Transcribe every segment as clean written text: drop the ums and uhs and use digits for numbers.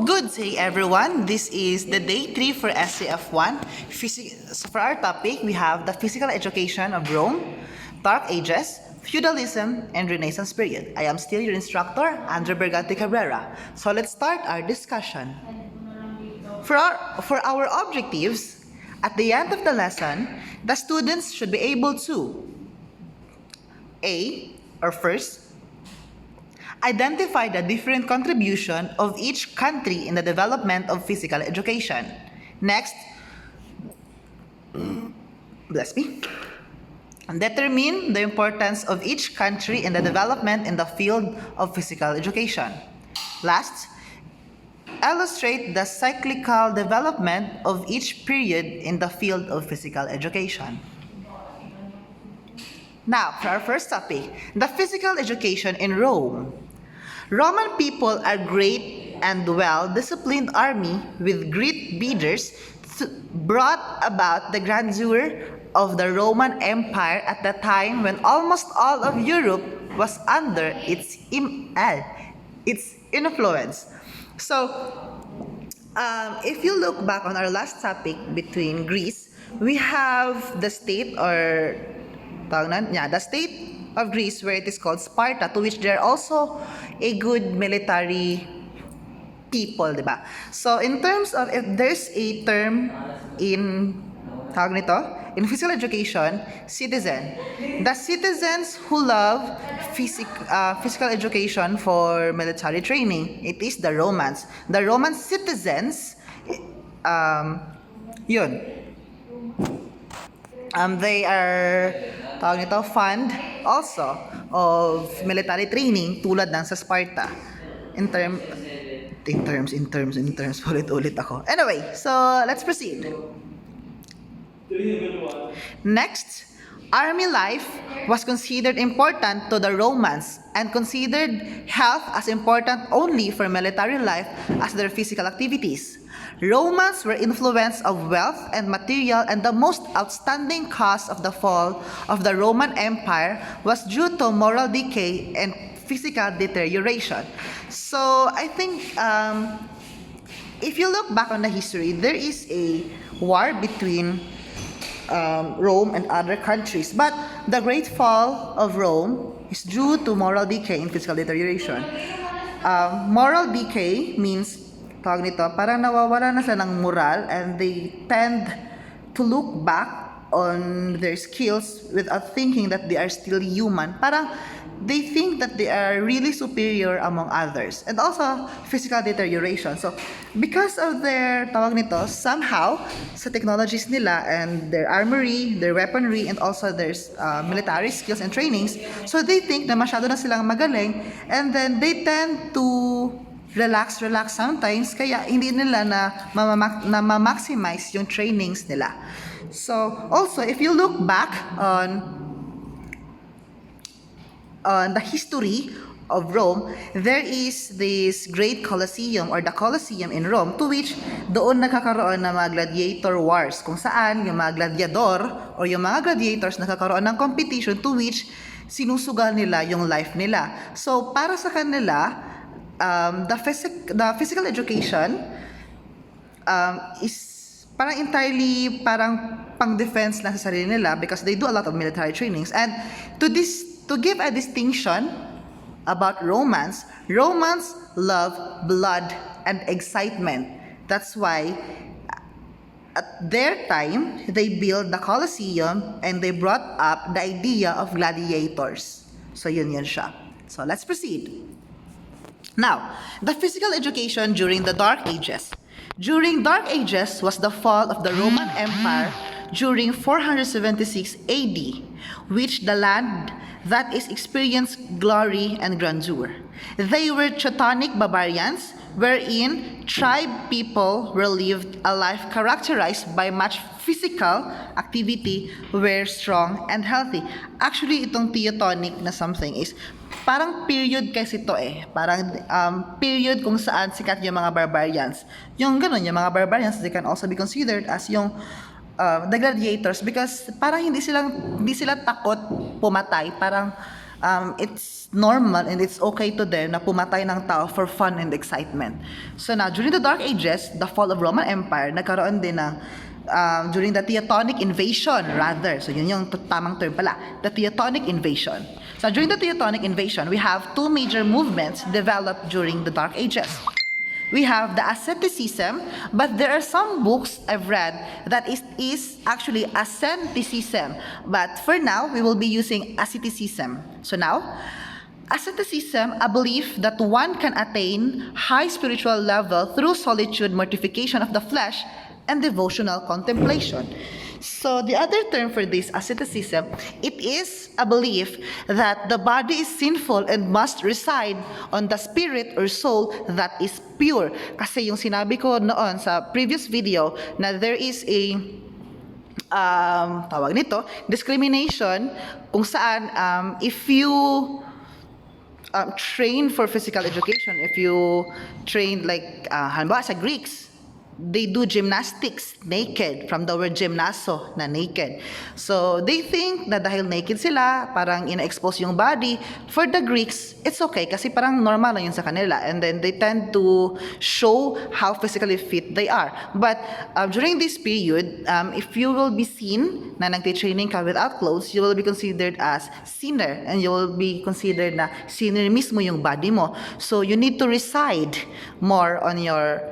Good day, everyone. This is the day 3 for SCF1. So for our topic, we have the physical education of Rome, Dark Ages, Feudalism, and Renaissance period. I am still your instructor, Andre Bergante Cabrera. So let's start our discussion. For our objectives, at the end of the lesson, the students should be able to First, identify the different contribution of each country in the development of physical education. Next, determine the importance of each country in the development in the field of physical education. Last, illustrate the cyclical development of each period in the field of physical education. Now, for our first topic, the physical education in Rome. Roman people are great and well-disciplined army with great leaders brought about the grandeur of the Roman Empire at the time when almost all of Europe was under its influence. So, if you look back on our last topic between Greece, we have the state the state of Greece where it is called Sparta, to which there are also a good military people, diba? So in terms of, if there's a term in physical education, citizen. The citizens who love physical education for military training, it is the Romans. The Roman citizens, they are fond also of military training tulad ng sa Sparta. In terms, ulit ako. Anyway, so let's proceed. Next, army life was considered important to the Romans and considered health as important only for military life as their physical activities. Romans were influenced of wealth and material, and the most outstanding cause of the fall of the Roman Empire was due to moral decay and physical deterioration. So I think if you look back on the history, there is a war between Rome and other countries, but the great fall of Rome is due to moral decay and physical deterioration. Moral decay means parang nawawala na sila ng moral and they tend to look back on their skills without thinking that they are still human. Parang they think that they are really superior among others. And also, physical deterioration. So, because of their, somehow, sa technologies nila and their armory, their weaponry, and also their military skills and trainings, so they think na masyado na silang magaling, and then they tend to relax sometimes, kaya hindi nila na ma-maximize yung trainings nila. So, also, if you look back on the history of Rome, there is this great Colosseum or the Colosseum in Rome, to which doon nakakaroon ng mga gladiator wars, kung saan yung mga gladiador or yung mga gladiators nakakaroon ng competition to which sinusugal nila yung life nila. So, para sa kanila, the physical education is parang entirely pang-defense lang sa sarili nila because they do a lot of military trainings. And to give a distinction about Romans love blood and excitement. That's why at their time, they built the Colosseum and they brought up the idea of gladiators. So yun siya. So let's proceed. Now, the physical education during the Dark Ages. During Dark Ages was the fall of the Roman Empire during 476 AD, which the land that is experienced glory and grandeur. They were Teutonic barbarians, wherein tribe people were lived a life characterized by much physical activity, were strong and healthy. Actually, itong Teutonic na something is parang period kasi to parang period kung saan sikat yung mga barbarians. Yung mga barbarians, they can also be considered as yung the gladiators because parang hindi sila takot pumatay, parang it's normal and it's okay to them na pumatay ng tao for fun and excitement. So now, during the Dark Ages, the fall of Roman Empire, nagkaroon din ng during the Teutonic invasion, rather. So yun yung tamang term pala, the Teutonic invasion. So during the Teutonic invasion, we have two major movements developed during the Dark Ages. We have the asceticism, but there are some books I've read that is actually asceticism. But for now, we will be using asceticism. So now, asceticism, a belief that one can attain high spiritual level through solitude, mortification of the flesh, and devotional contemplation. So the other term for this asceticism, it is a belief that the body is sinful and must reside on the spirit or soul that is pure. Kasi yung sinabi ko noon sa previous video na there is a tawag nito, discrimination kung saan if you train for physical education, if you train like halimbawa sa Greeks, they do gymnastics naked, from the word gymnaso, na naked. So, they think na dahil naked sila, parang ina-expose yung body. For the Greeks, it's okay kasi parang normal lang yun sa kanila. And then they tend to show how physically fit they are. But during this period, if you will be seen na nagte-training ka without clothes, you will be considered as sinner. And you will be considered na sinner mismo yung body mo. So, you need to reside more on your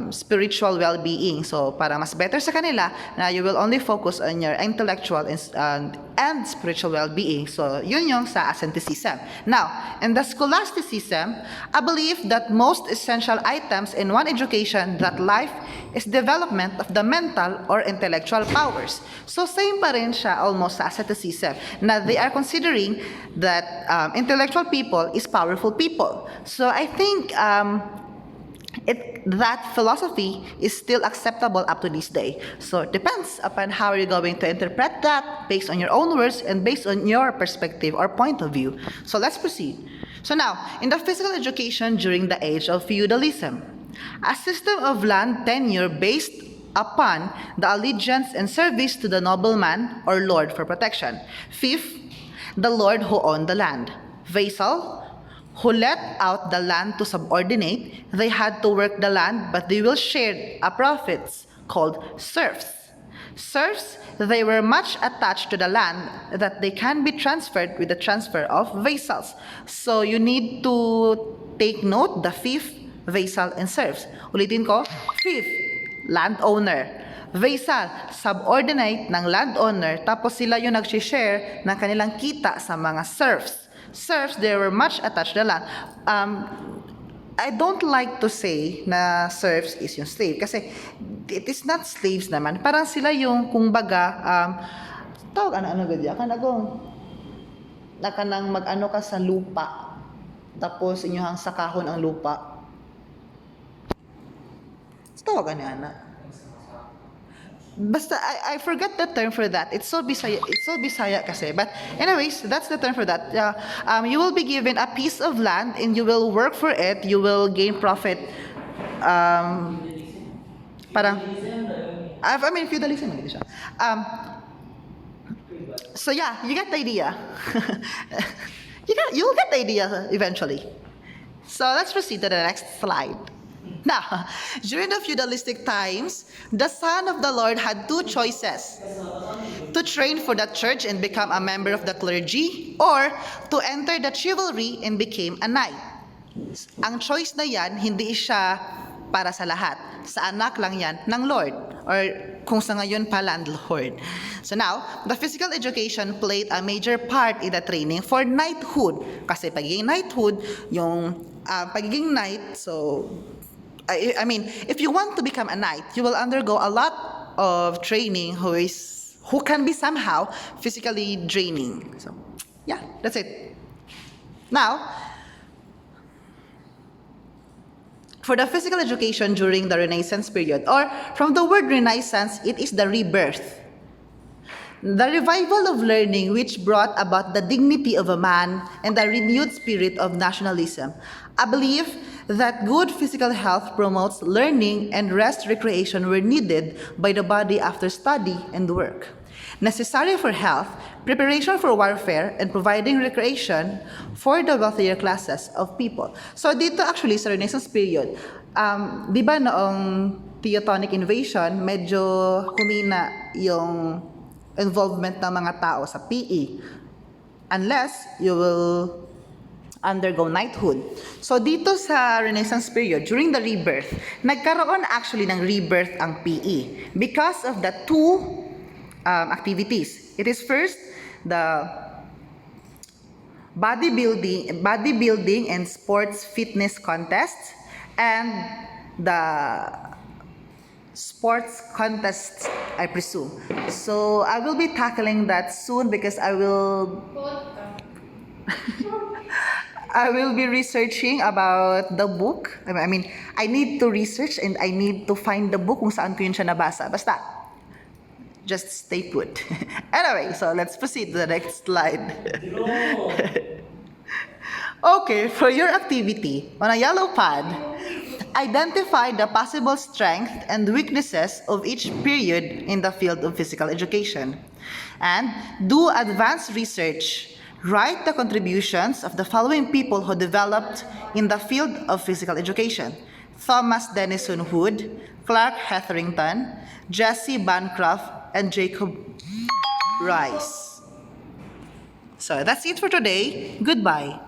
spiritual well-being. So, para mas better sa kanila, na you will only focus on your intellectual and spiritual well-being. So, yun yung sa asceticism. Now, in the scholasticism, a belief that most essential items in one education, that life is development of the mental or intellectual powers. So, same pa rin siya almost sa asceticism, na they are considering that intellectual people is powerful people. So, I think that philosophy is still acceptable up to this day. So it depends upon how you're going to interpret that based on your own words and based on your perspective or point of view. So let's proceed. So now, in the physical education during the age of feudalism, a system of land tenure based upon the allegiance and service to the nobleman or lord for protection. Fifth, the lord who owned the land. Vassal, who let out the land to subordinate. They had to work the land, but they will share a profits, called serfs. Serfs, they were much attached to the land that they can be transferred with the transfer of vassals. So you need to take note, the fifth, vassal and serfs. Ulitin ko, fifth, landowner. Vassal, subordinate ng landowner, tapos sila yung nag-share ng kanilang kita sa mga serfs. Serfs, they were much attached to the land. I don't like to say na serfs is yung slave kasi it is not slaves naman. Parang sila yung, kung baga, tawag ano gadya, nakanang mag-ano ka sa lupa, tapos inyong sakahon ang lupa. Tawag ano. Basta, I forgot the term for that. It's so Bisaya kasi. But anyways, that's the term for that. You will be given a piece of land and you will work for it. You will gain profit. Parang, I mean, feudalism. So yeah, you get the idea. You'll get the idea eventually. So let's proceed to the next slide. Now, during the feudalistic times, the son of the Lord had two choices: to train for the church and become a member of the clergy, or to enter the chivalry and become a knight. Ang choice na yan, hindi siya para sa lahat. Sa anak lang yan ng Lord, or kung sa ngayon pa landlord. So now, the physical education played a major part in the training for knighthood. Kasi pagiging knighthood, yung pagiging knight, so I mean, if you want to become a knight, you will undergo a lot of training who can be somehow physically draining. So, yeah, that's it. Now, for the physical education during the Renaissance period, or from the word Renaissance, it is the rebirth. The revival of learning which brought about the dignity of a man and the renewed spirit of nationalism. I believe that good physical health promotes learning and rest recreation were needed by the body after study and work. Necessary for health, preparation for warfare, and providing recreation for the wealthier classes of people. So dito actually sa Renaissance period, di ba noong Teutonic invasion, medyo humina yung involvement ng mga tao sa PE unless you will undergo knighthood. So dito sa Renaissance period, during the rebirth, nagkaroon actually ng rebirth ang PE because of the two activities. It is first the bodybuilding and sports fitness contests, and the sports contests, I presume. So I will be tackling that soon because I will be researching about the book. I mean, I need to research and I need to find the book kung saan ko yun siya nabasa. Basta, just stay put. Anyway, so let's proceed to the next slide. Okay, for your activity, on a yellow pad, identify the possible strength and weaknesses of each period in the field of physical education. And do advanced research. Write the contributions of the following people who developed in the field of physical education: Thomas Denison Hood, Clark Hetherington, Jesse Bancroft, and Jacob Rice. So that's it for today. Goodbye.